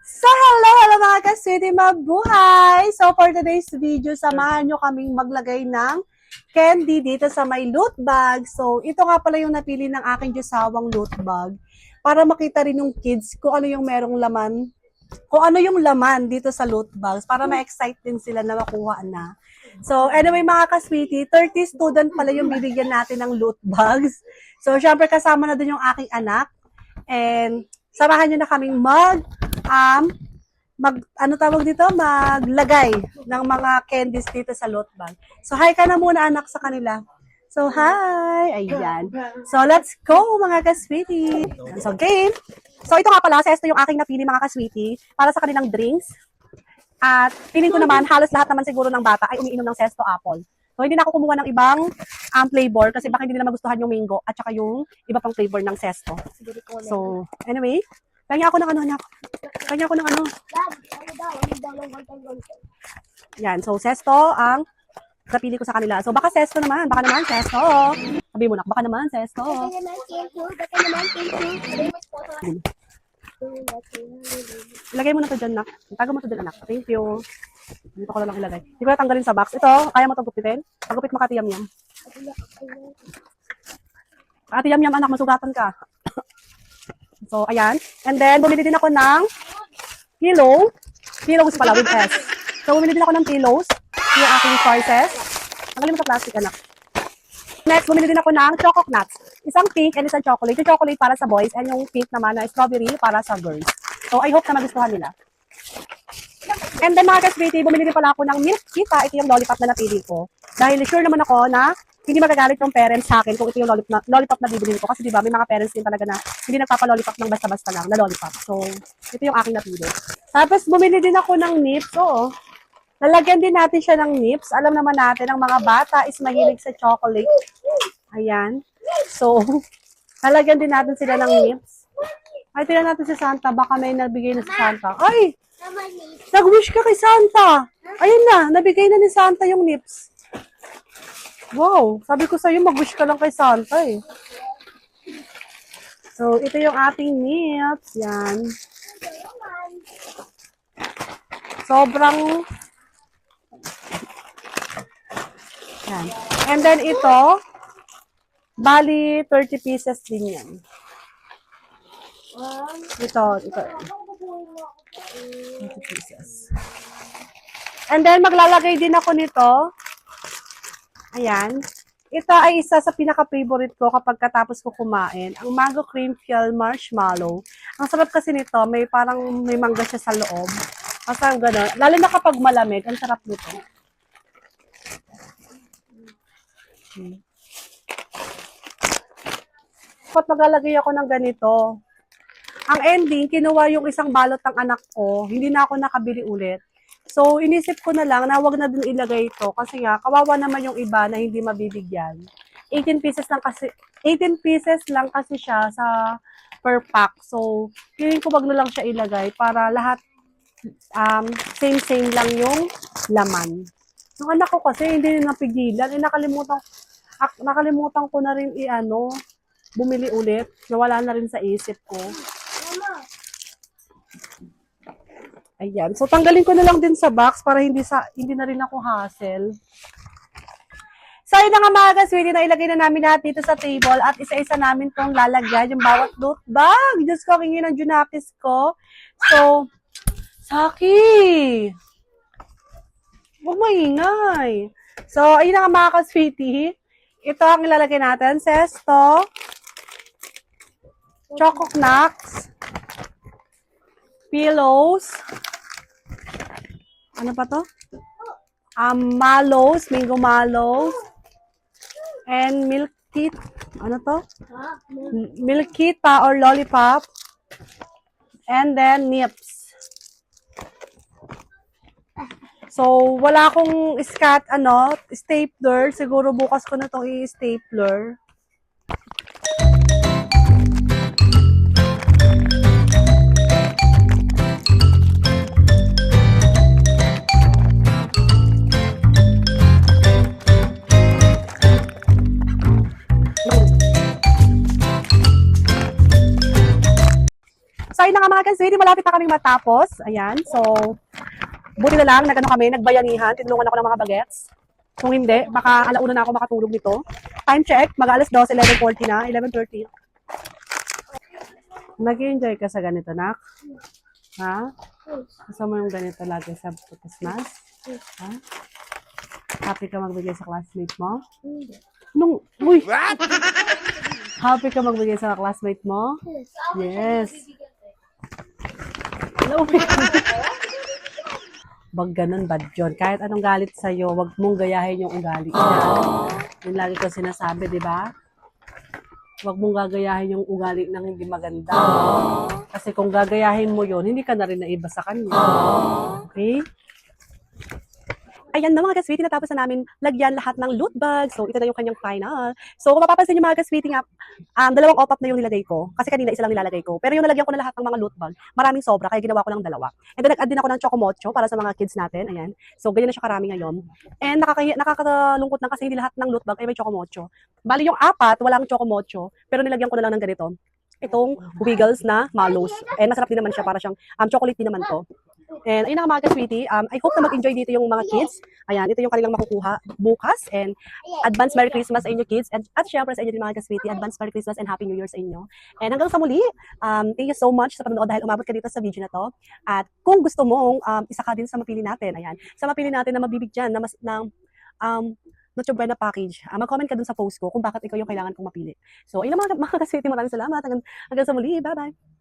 So, hello mga ka-sweetie, mabuhay! So, for today's video, samahan nyo kaming maglagay ng candy dito sa may loot bag. So, ito nga pala yung napili ng aking Diyosawang loot bag para makita rin yung kids kung ano yung merong laman, kung ano yung laman dito sa loot bags para ma-excite din sila na makuha na. So, anyway mga ka-sweetie, 30 student pala yung bibigyan natin ng loot bags. So, syempre kasama na din yung aking anak. And, samahan nyo na kaming maglagay ng mga candies dito sa loot bag. So, hi ka na muna anak sa kanila. So, hi! Ayan. So, let's go mga ka-sweetie. So, game. So, ito nga pala, sesto yung aking napili mga ka-sweetie para sa kanilang drinks. At feeling ko naman, halos lahat naman siguro ng bata ay umiinom ng Zesto Apple. So, hindi na ako kumuha ng ibang flavor kasi baka hindi nila magustuhan yung mango at saka yung iba pang flavor ng Zesto. So, anyway, kanya ako ng ano, anak. Kanya ako ng ano. Yan, so Zesto ang napili ko sa kanila. So, baka Zesto naman. Baka naman Zesto. Sabi mo na, baka naman Zesto. Ilagay mo na to dyan, nak. Tago mo to dyan, anak. Thank you. Dito ko na lang ilagay. Hindi ko na tanggalin sa box. Ito, kaya mo ito gupitin? Pagupit mo Kati Yam-Yam. Kati Yam-Yam, anak, masugatan ka. So, ayan. And then, bumili din ako ng pillow. Pillows pala with S. So, bumili din ako ng pillows. Yung aking choices. Tanggalin mo sa plastic, anak. Next, bumili din ako ng choco nuts. Isang pink and isang chocolate. Yung chocolate para sa boys and yung pink naman na strawberry para sa girls. So, I hope na magustuhan nila. And then mga ka-sweetie, bumili din pala ako ng milk kita. Ito yung lollipop na napili ko. Dahil sure naman ako na hindi magagalit yung parents sa akin kung ito yung lollipop na bibili ko. Kasi diba, may mga parents din talaga na hindi nagpapa-lollipop ng basta-basta lang na lollipop. So, ito yung aking napili. Tapos, bumili din ako ng nips. Oo. Lalagyan din natin siya ng nips. Alam naman natin, ang mga bata is mahilig sa chocolate. Ayan. So, lalagyan din natin sila ng nips. Ay, tingnan natin si Santa. Baka may nabigay na si Santa. Ay! Nag-wish ka kay Santa. Ayun na, nabigay na ni Santa yung nips. Wow, sabi ko sa'yo, mag-wish ka lang kay Santa eh. So, ito yung ating nips. Yan. Sobrang... Yan. And then ito, bali 30 pieces din yan. Ito. 20 pieces. And then, maglalagay din ako nito. Ayan. Ito ay isa sa pinaka-favorite ko kapag katapos ko kumain. Ang mango cream filled marshmallow. Ang sarap kasi nito, may parang may mangga siya sa loob. Masang gano'n. Lalo na kapag malamig, ang sarap nito. Dapat maglalagay ako ng ganito. Ang ending, kinuha yung isang balot ng anak ko. Hindi na ako nakabili ulit. So, inisip ko na lang na wag na din ilagay ito. Kasi nga, kawawa naman yung iba na hindi mabibigyan. 18 pieces lang kasi siya sa per pack. So, feeling ko wag na lang siya ilagay para lahat same lang yung laman. Yung anak ko kasi hindi napigilan. Nakalimutan ko na rin bumili ulit. Nawala na rin sa isip ko. Ayan. So, tanggalin ko na lang din sa box para hindi na rin ako hassle. So, yun na nga mga ka-sweetie, na ilagay na namin lahat dito sa table at isa-isa namin itong lalagyan yung bawat loot bag. Diyos ko, kingin ang junakis ko. So, Saki! Huwag maingay. So, ayun na nga mga ka-sweetie. Ito ang ilalagay natin. Zesto. Choco Nuts. Pillows. Ano pa to? Mallows, mango mallows. And milk tea. Ano to? Milk kita or lollipop. And then nips. So, wala akong stapler. Siguro bukas ko na itong i-stapler. So, ayun na nga nga mga ka-sweetie, malapit na kaming matapos. Ayan, so, buti na lang, nagbayanihan, tinulungan ako ng mga bagets. Kung hindi, baka alauna na ako makatulog nito. Time check, mag-alas 12, 11:40 na, 11:30. Nag-enjoy ka sa ganito, nak? Ha? Gusto mo yung ganito lagi sa Christmas? Ha? Happy ka magbigay sa classmate mo? Uy! Happy ka magbigay sa classmate mo? Yes. Hello, wag ganun, bad yun. Kahit anong galit sa'yo, wag mong gayahin yung ugali niya. Yung lagi ko sinasabi, di ba? Wag mong gagayahin yung ugali ng hindi maganda. Kasi kung gagayahin mo yun, hindi ka na rin naiba sa kanya. Okay? Ayan na mga ka-sweetie, natapos na namin lagyan lahat ng loot bag. So, ito na yung kanyang final. So, kung mapapansin niyo mga ka-sweetie nga, dalawang op-up na yung nilagay ko. Kasi kanina isa lang nilalagay ko. Pero yung nalagyan ko na lahat ng mga loot bag, maraming sobra, kaya ginawa ko lang dalawa. And then, nag-add din ako ng chocomocho para sa mga kids natin. Ayan. So, ganyan na siya karami ngayon. And nakakalungkot lang kasi hindi lahat ng loot bag ay may chocomocho. Bali yung apat, walang chocomocho, pero nilagyan ko na lang ng ganito. Itong Wiggles na Mallows. And masarap din naman siya, para siyang chocolate din naman to. And ayun na mga ka-sweetie, I hope na mag-enjoy dito yung mga kids. Ayan, ito yung kanilang makukuha bukas. And advance Merry Christmas sa inyo kids. At syempre sa inyo din mga ka-sweetie, advance Merry Christmas and Happy New Year sa inyo. And hanggang sa muli, thank you so much sa panonood dahil umabot ka dito sa video na to. At kung gusto mong isa ka din sa mapili natin, ayan, sa mapili natin na mabibigyan ng Noche Buena package, mag-comment ka dun sa post ko kung bakit ikaw yung kailangan kong mapili. So, ayun na mga ka-sweetie, maraming salamat. Hanggang sa muli, bye-bye!